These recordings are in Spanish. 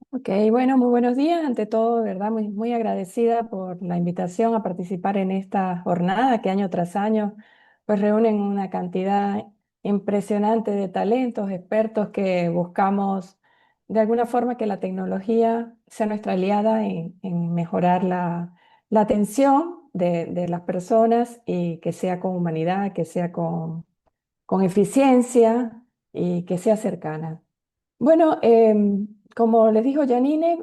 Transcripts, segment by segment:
Ok, bueno, muy buenos días. Ante todo, de verdad, muy agradecida por la invitación a participar en esta jornada que año tras año pues reúnen una cantidad impresionante de talentos, expertos que buscamos de alguna forma que la tecnología sea nuestra aliada en mejorar la atención de las personas y que sea con humanidad, que sea con eficiencia y que sea cercana. Bueno, como les dijo Janine,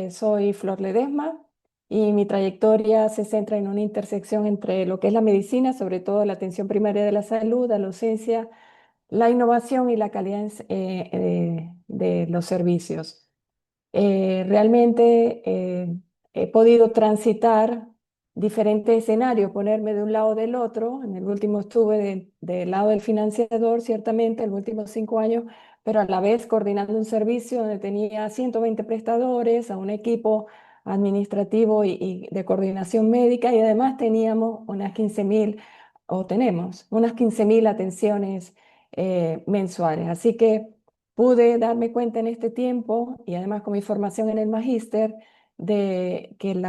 soy Flor Ledesma y mi trayectoria se centra en una intersección entre lo que es la medicina, sobre todo la atención primaria de la salud, la docencia, la innovación y la calidad de los servicios. Realmente he podido transitar diferentes escenarios, ponerme de un lado o del otro. En el último estuve del lado del financiador, ciertamente, en los últimos 5 años, pero a la vez coordinando un servicio donde tenía 120 prestadores, a un equipo administrativo y de coordinación médica y además teníamos unas 15.000, o tenemos unas 15.000 atenciones mensuales. Así que pude darme cuenta en este tiempo y además con mi formación en el magíster de que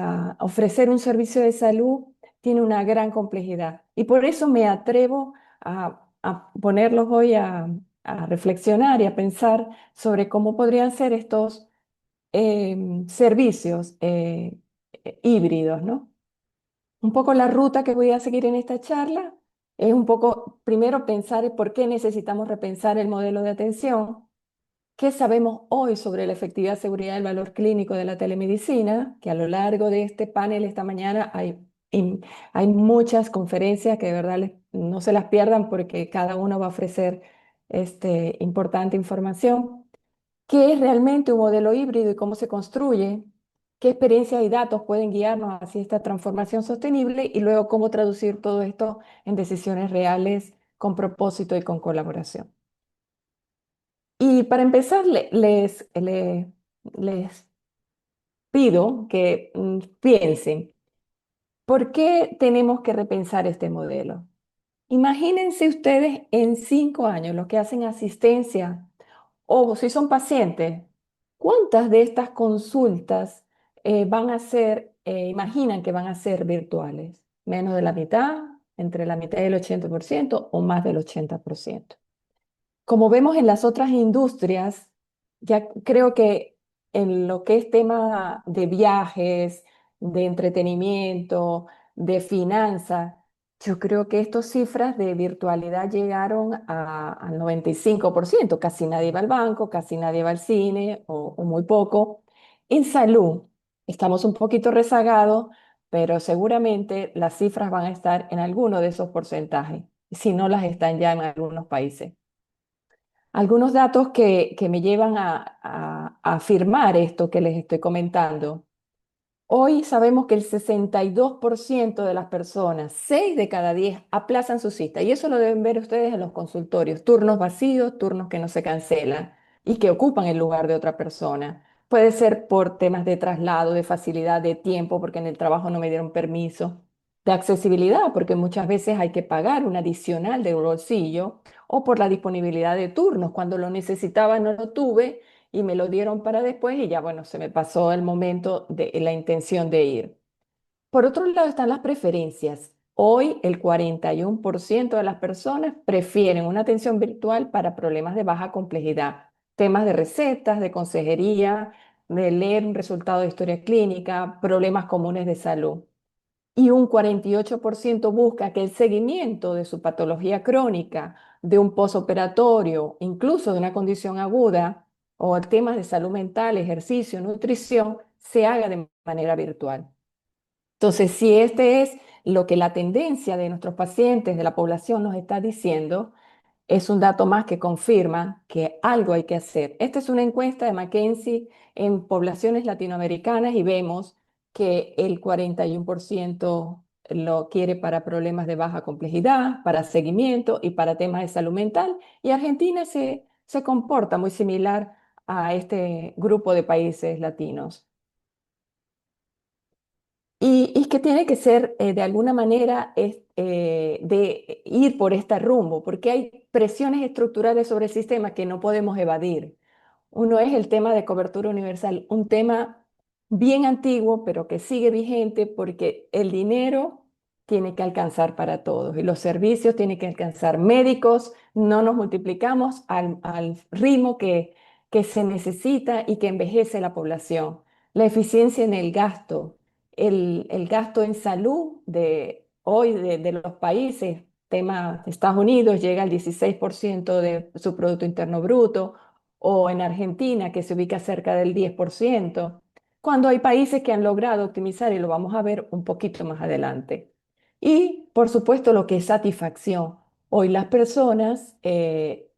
ofrecer un servicio de salud tiene una gran complejidad y por eso me atrevo a ponerlos hoy a reflexionar y a pensar sobre cómo podrían ser estos servicios híbridos, ¿no? Un poco la ruta que voy a seguir en esta charla es un poco, primero, pensar por qué necesitamos repensar el modelo de atención. ¿Qué sabemos hoy sobre la efectividad, seguridad y el valor clínico de la telemedicina? Que a lo largo de este panel esta mañana hay muchas conferencias que de verdad no se las pierdan porque cada uno va a ofrecer importante información. ¿Qué es realmente un modelo híbrido y cómo se construye? ¿Qué experiencias y datos pueden guiarnos hacia esta transformación sostenible? Y luego, ¿cómo traducir todo esto en decisiones reales con propósito y con colaboración? Y para empezar, les pido que piensen, ¿por qué tenemos que repensar este modelo? Imagínense ustedes en 5 años, los que hacen asistencia o si son pacientes, ¿cuántas de estas consultas van a ser, imaginan que van a ser virtuales? ¿Menos de la mitad? ¿Entre la mitad y el 80% o más del 80%? Como vemos en las otras industrias, ya creo que en lo que es tema de viajes, de entretenimiento, de finanzas, yo creo que estas cifras de virtualidad llegaron al 95%. Casi nadie va al banco, casi nadie va al cine o muy poco. En salud estamos un poquito rezagados, pero seguramente las cifras van a estar en alguno de esos porcentajes, si no las están ya en algunos países. Algunos datos que me llevan a afirmar esto que les estoy comentando. Hoy sabemos que el 62% de las personas, 6 de cada 10, aplazan su cita. Y eso lo deben ver ustedes en los consultorios. Turnos vacíos, turnos que no se cancelan y que ocupan el lugar de otra persona. Puede ser por temas de traslado, de facilidad, de tiempo, porque en el trabajo no me dieron permiso, de accesibilidad, porque muchas veces hay que pagar un adicional de bolsillo, o por la disponibilidad de turnos. Cuando lo necesitaba no lo tuve y me lo dieron para después y ya, bueno, se me pasó el momento de la intención de ir. Por otro lado están las preferencias. Hoy el 41% de las personas prefieren una atención virtual para problemas de baja complejidad, temas de recetas, de consejería, de leer un resultado de historia clínica, problemas comunes de salud. Y un 48% busca que el seguimiento de su patología crónica, de un posoperatorio, incluso de una condición aguda o temas de salud mental, ejercicio, nutrición, se haga de manera virtual. Entonces, si este es lo que la tendencia de nuestros pacientes, de la población nos está diciendo, es un dato más que confirma que algo hay que hacer. Esta es una encuesta de McKinsey en poblaciones latinoamericanas y vemos que el 41% lo quiere para problemas de baja complejidad, para seguimiento y para temas de salud mental. Y Argentina se comporta muy similar a este grupo de países latinos. Y que tiene que ser de alguna manera de ir por este rumbo, porque hay presiones estructurales sobre el sistema que no podemos evadir. Uno es el tema de cobertura universal, un tema bien antiguo, pero que sigue vigente porque el dinero tiene que alcanzar para todos y los servicios tienen que alcanzar. Médicos, no nos multiplicamos al ritmo que se necesita y que envejece la población. La eficiencia en el gasto, el gasto en salud de hoy de los países, tema Estados Unidos llega al 16% de su Producto Interno Bruto, o en Argentina, que se ubica cerca del 10%, cuando hay países que han logrado optimizar, y lo vamos a ver un poquito más adelante. Y, por supuesto, lo que es satisfacción. Hoy las personas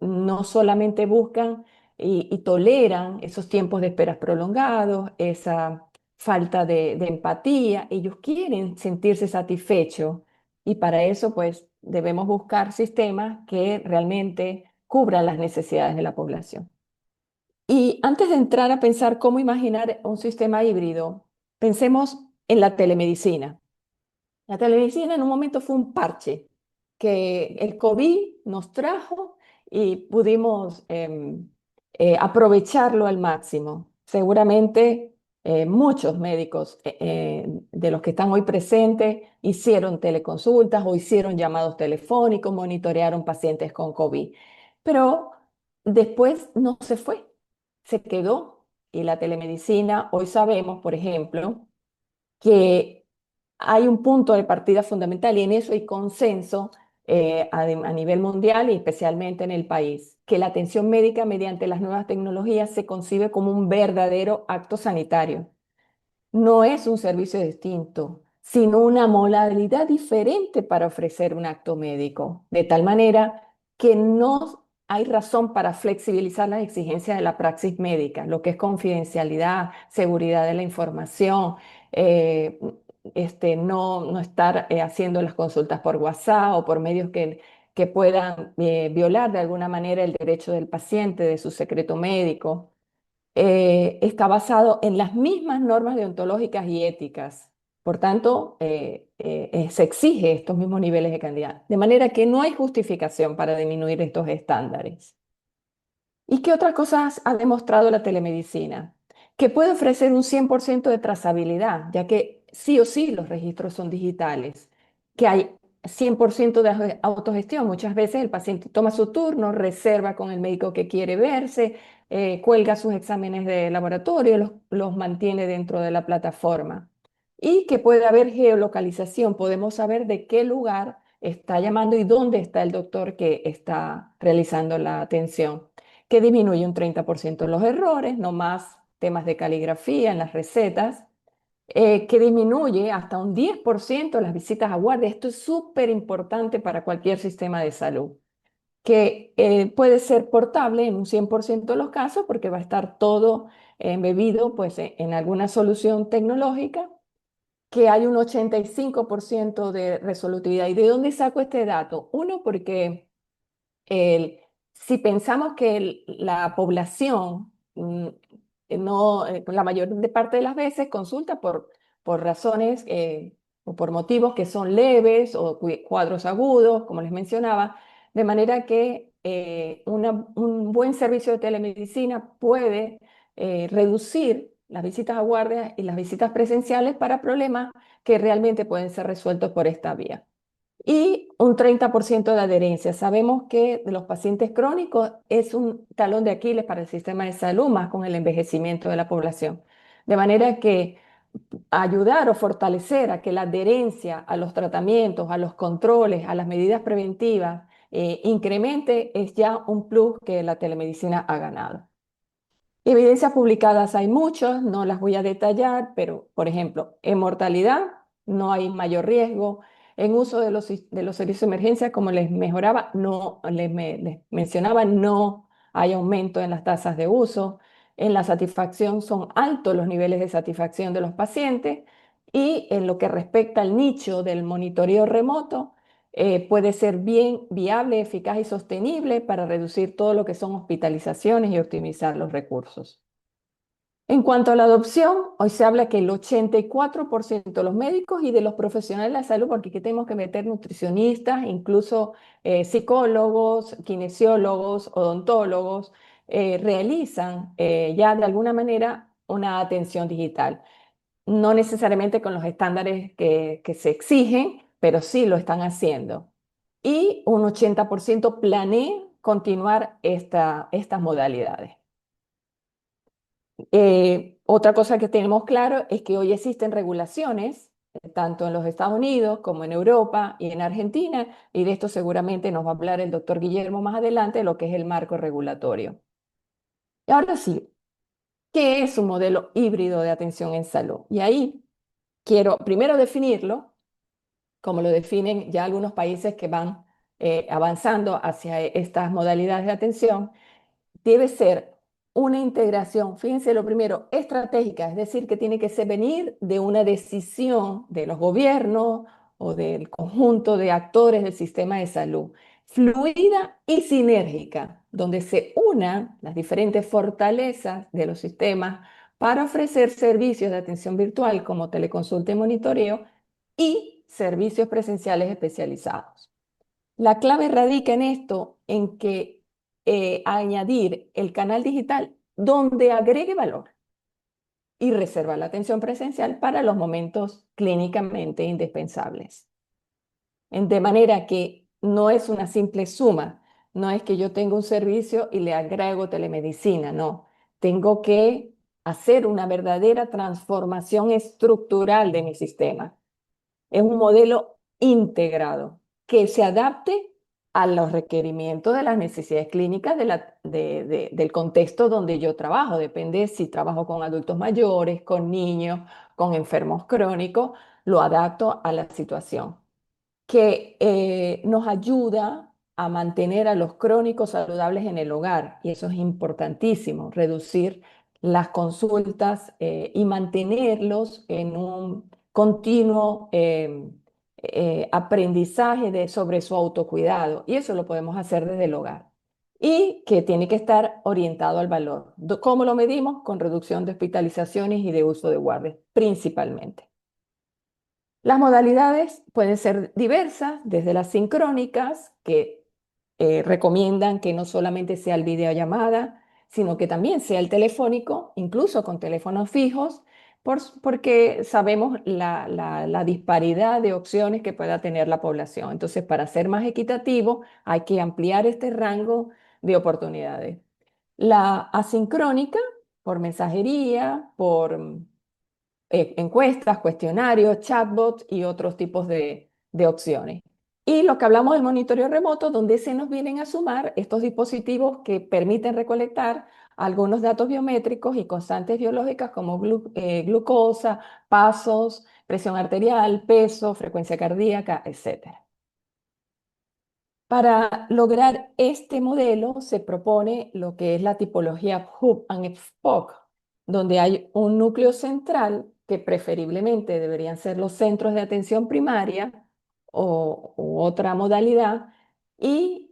no solamente buscan y toleran esos tiempos de esperas prolongados, esa falta de empatía, ellos quieren sentirse satisfechos y para eso pues debemos buscar sistemas que realmente cubran las necesidades de la población. Y antes de entrar a pensar cómo imaginar un sistema híbrido, pensemos en la telemedicina. La telemedicina en un momento fue un parche que el COVID nos trajo y pudimos aprovecharlo al máximo. Seguramente muchos médicos de los que están hoy presentes hicieron teleconsultas o hicieron llamados telefónicos, monitorearon pacientes con COVID. Pero después no se fue, se quedó. Y la telemedicina, hoy sabemos, por ejemplo, que hay un punto de partida fundamental y en eso hay consenso a nivel mundial y especialmente en el país, que la atención médica mediante las nuevas tecnologías se concibe como un verdadero acto sanitario. No es un servicio distinto, sino una modalidad diferente para ofrecer un acto médico, de tal manera que no hay razón para flexibilizar las exigencias de la praxis médica, lo que es confidencialidad, seguridad de la información, eh, no estar haciendo las consultas por WhatsApp o por medios que puedan violar de alguna manera el derecho del paciente, de su secreto médico. Está basado en las mismas normas deontológicas y éticas. Por tanto, se exige estos mismos niveles de calidad. De manera que no hay justificación para disminuir estos estándares. ¿Y qué otras cosas ha demostrado la telemedicina? Que puede ofrecer un 100% de trazabilidad, ya que sí o sí los registros son digitales, que hay 100% de autogestión. Muchas veces el paciente toma su turno, reserva con el médico que quiere verse, cuelga sus exámenes de laboratorio, los mantiene dentro de la plataforma. Y que puede haber geolocalización, podemos saber de qué lugar está llamando y dónde está el doctor que está realizando la atención, que disminuye un 30% los errores, no más temas de caligrafía en las recetas, que disminuye hasta un 10% las visitas a guardia. Esto es súper importante para cualquier sistema de salud, que puede ser portable en un 100% de los casos porque va a estar todo embebido pues, en alguna solución tecnológica, que hay un 85% de resolutividad. ¿Y de dónde saco este dato? Uno, porque el- si pensamos que la población no, la mayor parte de las veces consulta por razones o por motivos que son leves o cuadros agudos, como les mencionaba, de manera que un buen servicio de telemedicina puede reducir las visitas a guardia y las visitas presenciales para problemas que realmente pueden ser resueltos por esta vía. Y un 30% de adherencia. Sabemos que de los pacientes crónicos es un talón de Aquiles para el sistema de salud, más con el envejecimiento de la población. De manera que ayudar o fortalecer a que la adherencia a los tratamientos, a los controles, a las medidas preventivas incremente es ya un plus que la telemedicina ha ganado. Evidencias publicadas hay muchas, no las voy a detallar, pero por ejemplo, en mortalidad no hay mayor riesgo. En uso de los servicios de emergencia, como les mejoraba, no, les mencionaba, no hay aumento en las tasas de uso. En la satisfacción son altos los niveles de satisfacción de los pacientes y en lo que respecta al nicho del monitoreo remoto, puede ser bien viable, eficaz y sostenible para reducir todo lo que son hospitalizaciones y optimizar los recursos. En cuanto a la adopción, hoy se habla que el 84% de los médicos y de los profesionales de la salud, porque aquí tenemos que meter nutricionistas, incluso psicólogos, kinesiólogos, odontólogos, realizan ya de alguna manera una atención digital. No necesariamente con los estándares que se exigen, pero sí lo están haciendo. Y un 80% planea continuar estas modalidades. Otra cosa que tenemos claro es que hoy existen regulaciones, tanto en los Estados Unidos como en Europa y en Argentina, y de esto seguramente nos va a hablar el doctor Guillermo más adelante, lo que es el marco regulatorio. Y ahora sí, ¿qué es un modelo híbrido de atención en salud? Y ahí quiero primero definirlo, como lo definen ya algunos países que van avanzando hacia estas modalidades de atención. Debe ser una integración, fíjense lo primero, estratégica, es decir, que tiene que venir de una decisión de los gobiernos o del conjunto de actores del sistema de salud, fluida y sinérgica, donde se unan las diferentes fortalezas de los sistemas para ofrecer servicios de atención virtual como teleconsulta y monitoreo y servicios presenciales especializados. La clave radica en esto, en que añadir el canal digital donde agregue valor y reservar la atención presencial para los momentos clínicamente indispensables. De manera que no es una simple suma, no es que yo tenga un servicio y le agrego telemedicina, no. Tengo que hacer una verdadera transformación estructural de mi sistema. Es un modelo integrado que se adapte a los requerimientos de las necesidades clínicas del contexto donde yo trabajo. Depende si trabajo con adultos mayores, con niños, con enfermos crónicos, lo adapto a la situación que nos ayuda a mantener a los crónicos saludables en el hogar. Y eso es importantísimo, reducir las consultas y mantenerlos en un continuo aprendizaje sobre su autocuidado. Y eso lo podemos hacer desde el hogar. Y que tiene que estar orientado al valor. ¿Cómo lo medimos? Con reducción de hospitalizaciones y de uso de guardias, principalmente. Las modalidades pueden ser diversas, desde las sincrónicas, que recomiendan que no solamente sea el videollamada, sino que también sea el telefónico, incluso con teléfonos fijos, porque sabemos la disparidad de opciones que pueda tener la población. Entonces, para ser más equitativo, hay que ampliar este rango de oportunidades. La asincrónica, por mensajería, por encuestas, cuestionarios, chatbots y otros tipos de opciones. Y lo que hablamos del monitoreo remoto, donde se nos vienen a sumar estos dispositivos que permiten recolectar algunos datos biométricos y constantes biológicas como glucosa, pasos, presión arterial, peso, frecuencia cardíaca, etcétera. Para lograr este modelo se propone lo que es la tipología Hub and Spoke, donde hay un núcleo central que preferiblemente deberían ser los centros de atención primaria u otra modalidad, y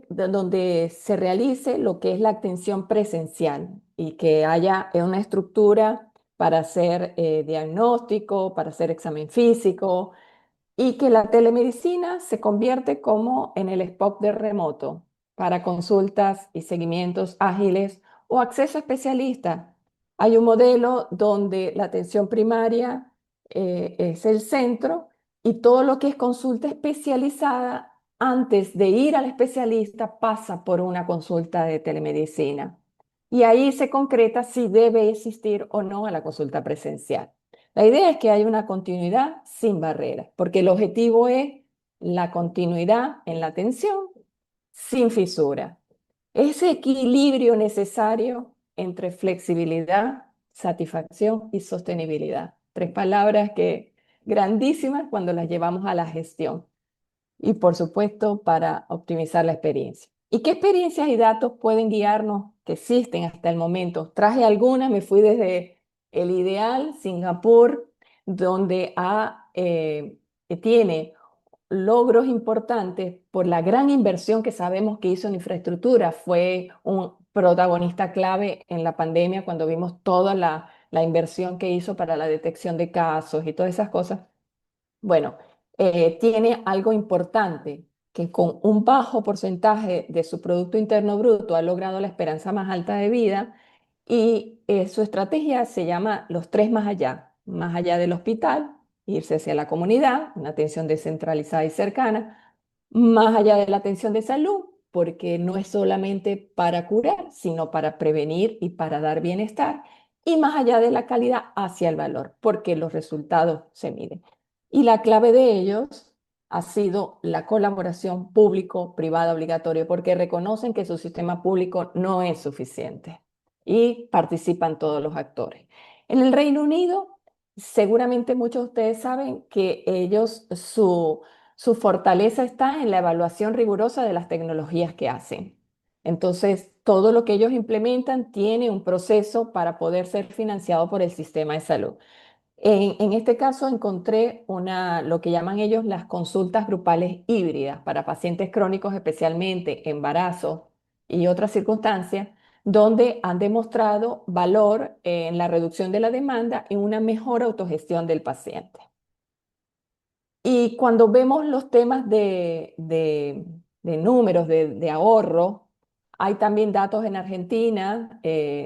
donde se realice lo que es la atención presencial y que haya una estructura para hacer diagnóstico, para hacer examen físico, y que la telemedicina se convierte como en el spot de remoto para consultas y seguimientos ágiles o acceso a especialistas. Hay un modelo donde la atención primaria es el centro y todo lo que es consulta especializada antes de ir al especialista pasa por una consulta de telemedicina. Y ahí se concreta si debe existir o no a la consulta presencial. La idea es que haya una continuidad sin barreras, porque el objetivo es la continuidad en la atención sin fisura. Ese equilibrio necesario entre flexibilidad, satisfacción y sostenibilidad. Tres palabras que grandísimas cuando las llevamos a la gestión y por supuesto para optimizar la experiencia. ¿Y qué experiencias y datos pueden guiarnos que existen hasta el momento? Traje algunas, me fui desde el ideal, Singapur, donde tiene logros importantes por la gran inversión que sabemos que hizo en infraestructura. Fue un protagonista clave en la pandemia cuando vimos toda la inversión que hizo para la detección de casos y todas esas cosas. Bueno, tiene algo importante, que con un bajo porcentaje de su Producto Interno Bruto ha logrado la esperanza más alta de vida y su estrategia se llama los tres más allá del hospital, irse hacia la comunidad, una atención descentralizada y cercana, más allá de la atención de salud, porque no es solamente para curar, sino para prevenir y para dar bienestar, y más allá de la calidad hacia el valor, porque los resultados se miden. Y la clave de ellos ha sido la colaboración público-privada obligatoria, porque reconocen que su sistema público no es suficiente y participan todos los actores. En el Reino Unido, seguramente muchos de ustedes saben que ellos, su fortaleza está en la evaluación rigurosa de las tecnologías que hacen. Entonces, todo lo que ellos implementan tiene un proceso para poder ser financiado por el sistema de salud. En este caso encontré lo que llaman ellos las consultas grupales híbridas para pacientes crónicos, especialmente embarazos y otras circunstancias, donde han demostrado valor en la reducción de la demanda y una mejor autogestión del paciente. Y cuando vemos los temas de números, de ahorro, hay también datos en Argentina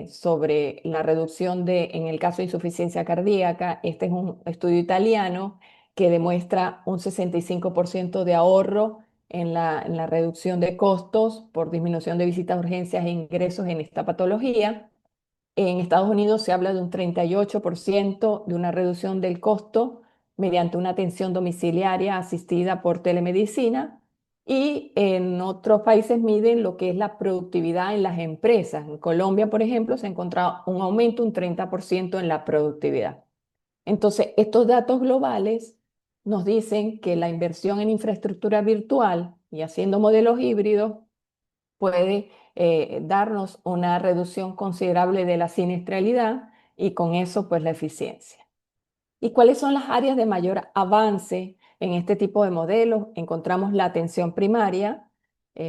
sobre la reducción en el caso de insuficiencia cardíaca. Este es un estudio italiano que demuestra un 65% de ahorro en la reducción de costos por disminución de visitas a urgencias e ingresos en esta patología. En Estados Unidos se habla de un 38% de una reducción del costo mediante una atención domiciliaria asistida por telemedicina y en otros países miden lo que es la productividad en las empresas. En Colombia, por ejemplo, se ha encontrado un aumento, un 30% en la productividad. Entonces, estos datos globales nos dicen que la inversión en infraestructura virtual y haciendo modelos híbridos puede darnos una reducción considerable de la siniestralidad y con eso pues la eficiencia. ¿Y cuáles son las áreas de mayor avance en este tipo de modelos? Encontramos la atención primaria,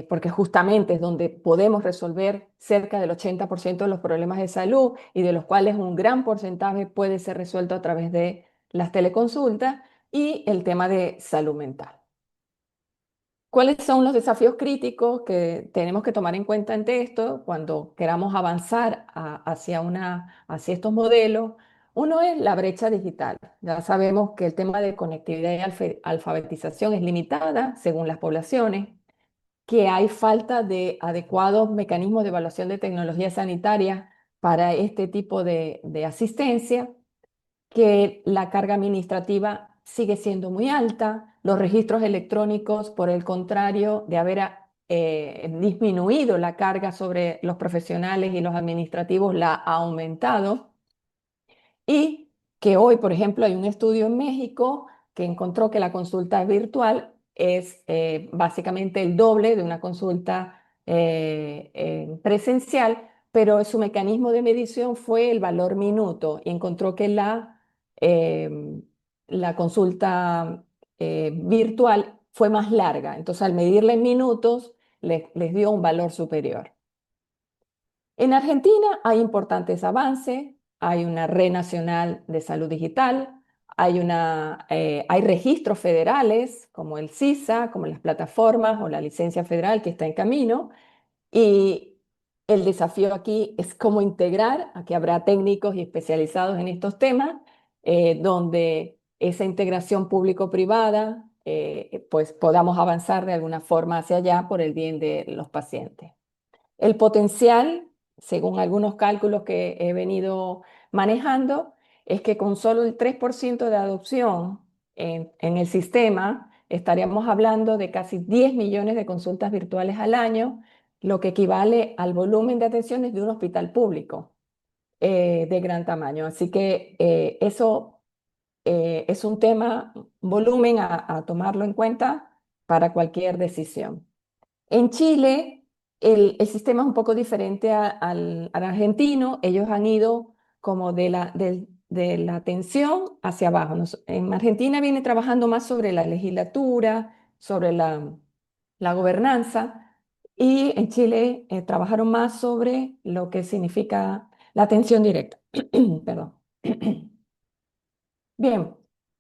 porque justamente es donde podemos resolver cerca del 80% de los problemas de salud y de los cuales un gran porcentaje puede ser resuelto a través de las teleconsultas y el tema de salud mental. ¿Cuáles son los desafíos críticos que tenemos que tomar en cuenta ante esto cuando queramos avanzar hacia estos modelos? Uno es la brecha digital. Ya sabemos que el tema de conectividad y alfabetización es limitada según las poblaciones, que hay falta de adecuados mecanismos de evaluación de tecnología sanitaria para este tipo de asistencia, que la carga administrativa sigue siendo muy alta, los registros electrónicos, por el contrario, de haber disminuido la carga sobre los profesionales y los administrativos, la ha aumentado. Y que hoy, por ejemplo, hay un estudio en México que encontró que la consulta virtual es básicamente el doble de una consulta presencial, pero su mecanismo de medición fue el valor minuto y encontró que eh, la consulta virtual fue más larga. Entonces, al medirla en minutos, les dio un valor superior. En Argentina hay importantes avances, hay una red nacional de salud digital, hay registros federales como el CISA, como las plataformas o la licencia federal que está en camino. Y el desafío aquí es cómo integrar, aquí habrá técnicos y especializados en estos temas, donde esa integración público-privada, pues podamos avanzar de alguna forma hacia allá por el bien de los pacientes. El potencial, según algunos cálculos que he venido manejando, es que con solo el 3% de adopción en el sistema, estaríamos hablando de casi 10 millones de consultas virtuales al año, lo que equivale al volumen de atenciones de un hospital público de gran tamaño. Así que eso es un tema, volumen a tomarlo en cuenta para cualquier decisión. En Chile, el sistema es un poco diferente al argentino. Ellos han ido como de la atención hacia abajo. En Argentina viene trabajando más sobre la legislatura, sobre la gobernanza, y en Chile trabajaron más sobre lo que significa la atención directa. Perdón. Bien,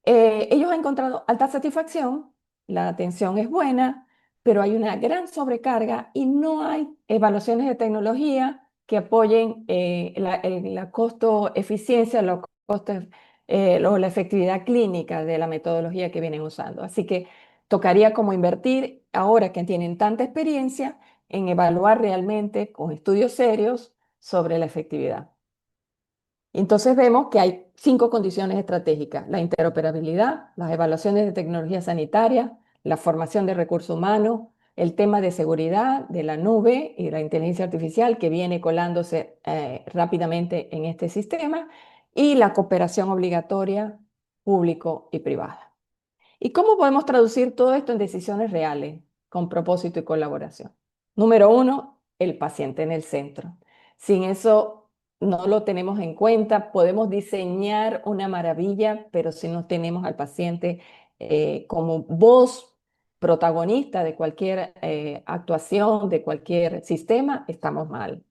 ellos han encontrado alta satisfacción, la atención es buena, pero hay una gran sobrecarga y no hay evaluaciones de tecnología que apoyen la costo-eficiencia, los costos, o la efectividad clínica de la metodología que vienen usando. Así que tocaría como invertir, ahora que tienen tanta experiencia, en evaluar realmente con estudios serios sobre la efectividad. Entonces vemos que hay 5 condiciones estratégicas: la interoperabilidad, las evaluaciones de tecnología sanitaria, la formación de recursos humanos, el tema de seguridad de la nube y la inteligencia artificial que viene colándose rápidamente en este sistema, y la cooperación obligatoria público y privada. ¿Y cómo podemos traducir todo esto en decisiones reales, con propósito y colaboración? Número uno, el paciente en el centro. Sin eso no lo tenemos en cuenta. Podemos diseñar una maravilla, pero si no tenemos al paciente como voz protagonista de cualquier actuación, de cualquier sistema, estamos mal.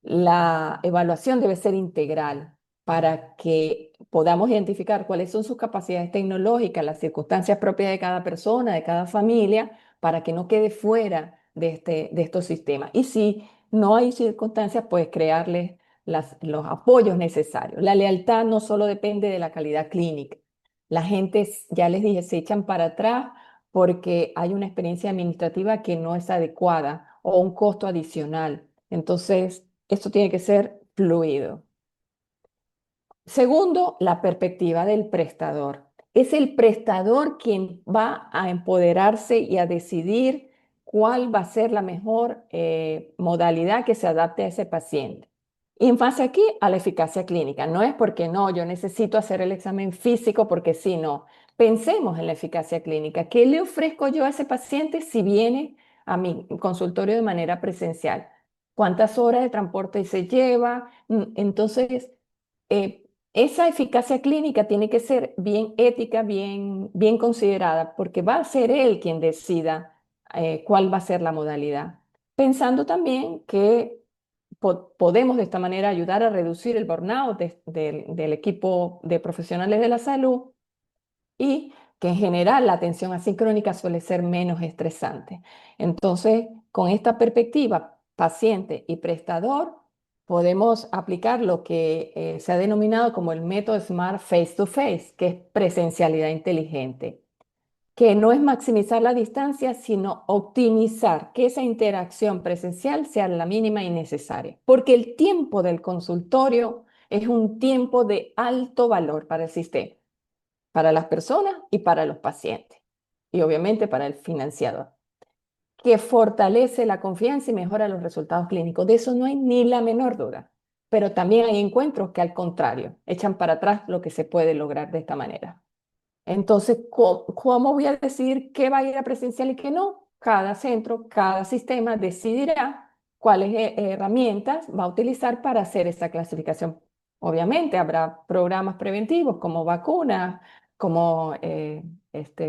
La evaluación debe ser integral para que podamos identificar cuáles son sus capacidades tecnológicas, las circunstancias propias de cada persona, de cada familia, para que no quede fuera de estos sistemas. Y si no hay circunstancias, pues crearles los apoyos necesarios. La lealtad no solo depende de la calidad clínica. La gente, ya les dije, se echan para atrás porque hay una experiencia administrativa que no es adecuada o un costo adicional. Entonces, esto tiene que ser fluido. Segundo, la perspectiva del prestador. Es el prestador quien va a empoderarse y a decidir cuál va a ser la mejor modalidad que se adapte a ese paciente. Y en base aquí a la eficacia clínica. No es porque no, yo necesito hacer el examen físico porque si no. Pensemos en la eficacia clínica. ¿Qué le ofrezco yo a ese paciente si viene a mi consultorio de manera presencial? ¿Cuántas horas de transporte se lleva? Entonces, esa eficacia clínica tiene que ser bien ética, bien considerada, porque va a ser él quien decida cuál va a ser la modalidad. Pensando también que podemos de esta manera ayudar a reducir el burnout del equipo de profesionales de la salud, y que en general la atención asincrónica suele ser menos estresante. Entonces, con esta perspectiva, paciente y prestador, podemos aplicar lo que se ha denominado como el método SMART Face to Face, que es presencialidad inteligente, que no es maximizar la distancia, sino optimizar que esa interacción presencial sea la mínima y necesaria, porque el tiempo del consultorio es un tiempo de alto valor para el sistema, para las personas y para los pacientes, y obviamente para el financiador, que fortalece la confianza y mejora los resultados clínicos. De eso no hay ni la menor duda. Pero también hay encuentros que al contrario, echan para atrás lo que se puede lograr de esta manera. Entonces, ¿cómo voy a decir qué va a ir a presencial y qué no? Cada centro, cada sistema decidirá cuáles herramientas va a utilizar para hacer esa clasificación. Obviamente, habrá programas preventivos como vacunas, como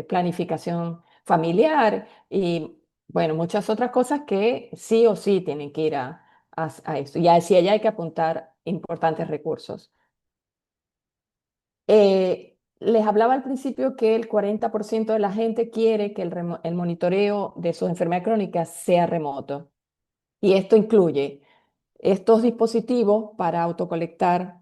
planificación familiar y, bueno, muchas otras cosas que sí o sí tienen que ir a esto. Y así allá hay que apuntar importantes recursos. Les hablaba al principio que el 40% de la gente quiere que el monitoreo de sus enfermedades crónicas sea remoto. Y esto incluye estos dispositivos para autocolectar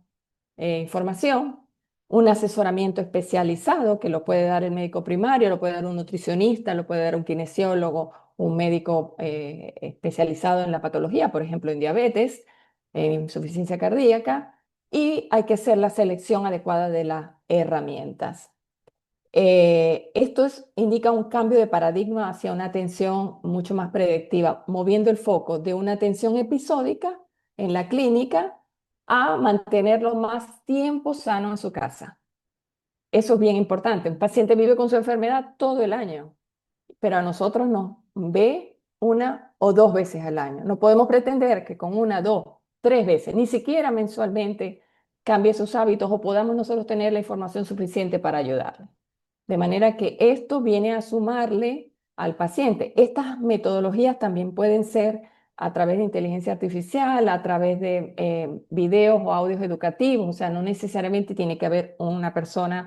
información, un asesoramiento especializado que lo puede dar el médico primario, lo puede dar un nutricionista, lo puede dar un kinesiólogo, un médico especializado en la patología, por ejemplo, en diabetes, en insuficiencia cardíaca, y hay que hacer la selección adecuada de las herramientas. Indica un cambio de paradigma hacia una atención mucho más predictiva, moviendo el foco de una atención episódica en la clínica a mantenerlo más tiempo sano en su casa. Eso es bien importante. Un paciente vive con su enfermedad todo el año, pero a nosotros nos ve 1 o 2 veces al año. No podemos pretender que con 1, 2, 3 veces, ni siquiera mensualmente, cambie sus hábitos o podamos nosotros tener la información suficiente para ayudarle. De manera que esto viene a sumarle al paciente. Estas metodologías también pueden ser a través de inteligencia artificial, a través de videos o audios educativos, o sea, no necesariamente tiene que haber una persona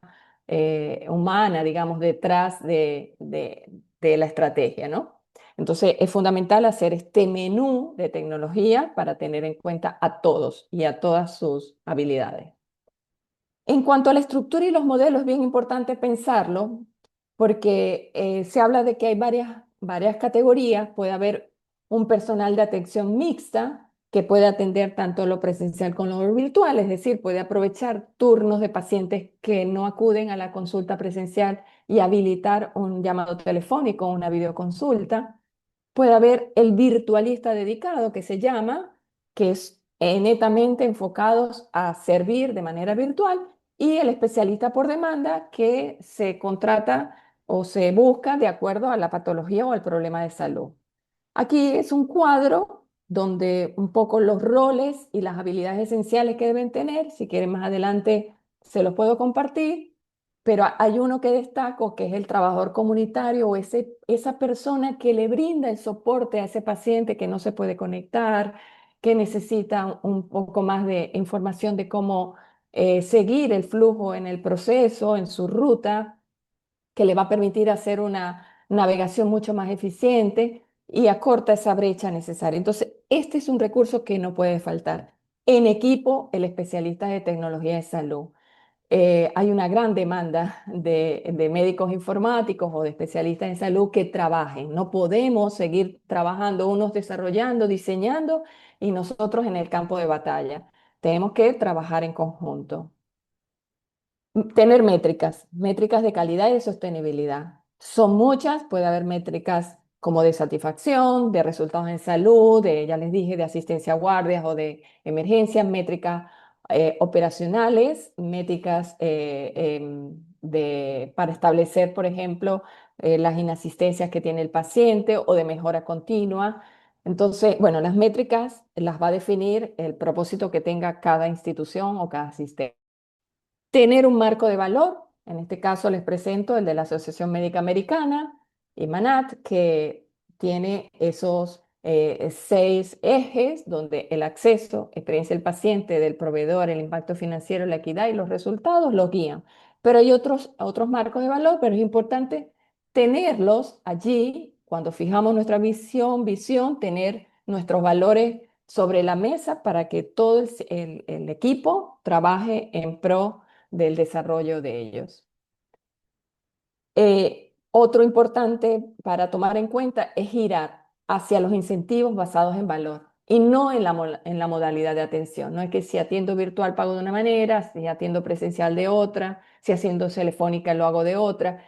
humana, digamos, detrás de la estrategia, ¿no? Entonces, es fundamental hacer este menú de tecnología para tener en cuenta a todos y a todas sus habilidades. En cuanto a la estructura y los modelos, es bien importante pensarlo porque se habla de que hay varias categorías. Puede haber un personal de atención mixta que puede atender tanto lo presencial como lo virtual, es decir, puede aprovechar turnos de pacientes que no acuden a la consulta presencial y habilitar un llamado telefónico o una videoconsulta. Puede haber el virtualista dedicado, que se llama, que es netamente enfocados a servir de manera virtual, y el especialista por demanda, que se contrata o se busca de acuerdo a la patología o al problema de salud. Aquí es un cuadro donde un poco los roles y las habilidades esenciales que deben tener. Si quieren más adelante se los puedo compartir, pero hay uno que destaco, que es el trabajador comunitario o esa persona que le brinda el soporte a ese paciente que no se puede conectar, que necesita un poco más de información de cómo seguir el flujo en el proceso, en su ruta, que le va a permitir hacer una navegación mucho más eficiente y acorta esa brecha necesaria. Entonces, este es un recurso que no puede faltar. En equipo, el especialista de tecnología de salud. Hay una gran demanda de médicos informáticos o de especialistas en salud que trabajen. No podemos seguir trabajando unos desarrollando, diseñando y nosotros en el campo de batalla. Tenemos que trabajar en conjunto. Tener métricas de calidad y de sostenibilidad. Son muchas, puede haber métricas como de satisfacción, de resultados en salud, ya les dije, de asistencia a guardias o de emergencias, métricas operacionales, métricas para establecer, por ejemplo, las inasistencias que tiene el paciente o de mejora continua. Entonces, bueno, las métricas las va a definir el propósito que tenga cada institución o cada sistema. Tener un marco de valor, en este caso les presento el de la Asociación Médica Americana, IMANAT, que tiene esos 6 ejes donde el acceso, experiencia del paciente, del proveedor, el impacto financiero, la equidad y los resultados los guían. Pero hay otros marcos de valor, pero es importante tenerlos allí cuando fijamos nuestra visión, tener nuestros valores sobre la mesa para que todo el equipo trabaje en pro del desarrollo de ellos. Otro importante para tomar en cuenta es girar hacia los incentivos basados en valor y no en la modalidad de atención. No es que si atiendo virtual pago de una manera, si atiendo presencial de otra, si haciendo telefónica lo hago de otra.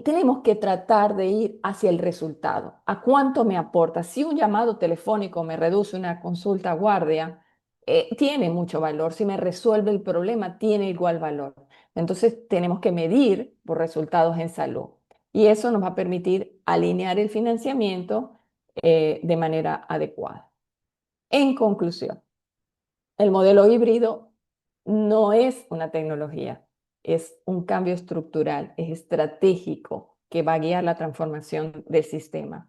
Tenemos que tratar de ir hacia el resultado. ¿A cuánto me aporta? Si un llamado telefónico me reduce una consulta a guardia, tiene mucho valor. Si me resuelve el problema, tiene igual valor. Entonces, tenemos que medir por resultados en salud. Y eso nos va a permitir alinear el financiamiento de manera adecuada. En conclusión, el modelo híbrido no es una tecnología, es un cambio estructural, es estratégico que va a guiar la transformación del sistema.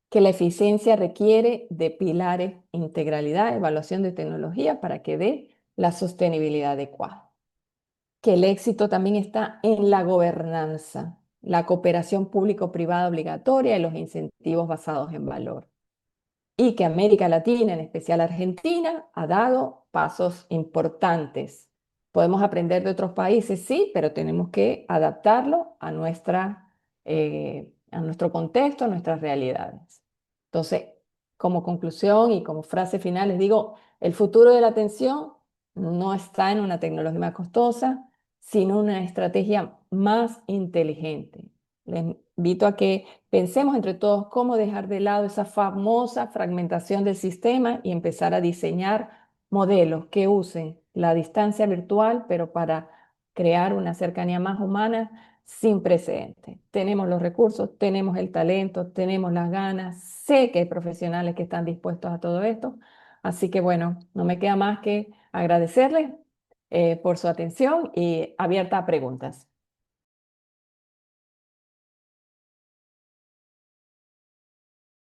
Que la eficiencia requiere de pilares, integralidad, evaluación de tecnología para que dé la sostenibilidad adecuada. Que el éxito también está en la gobernanza, la cooperación público-privada obligatoria y los incentivos basados en valor, y que América Latina, en especial Argentina, ha dado pasos importantes. Podemos aprender de otros países, sí, pero tenemos que adaptarlo a nuestro contexto, a nuestras realidades. Entonces, como conclusión y como frase final, les digo, el futuro de la atención no está en una tecnología más costosa, sino una estrategia más inteligente. Les invito a que pensemos entre todos cómo dejar de lado esa famosa fragmentación del sistema y empezar a diseñar modelos que usen la distancia virtual, pero para crear una cercanía más humana sin precedentes. Tenemos los recursos, tenemos el talento, tenemos las ganas. Sé que hay profesionales que están dispuestos a todo esto. Así que bueno, no me queda más que agradecerles por su atención y abierta a preguntas.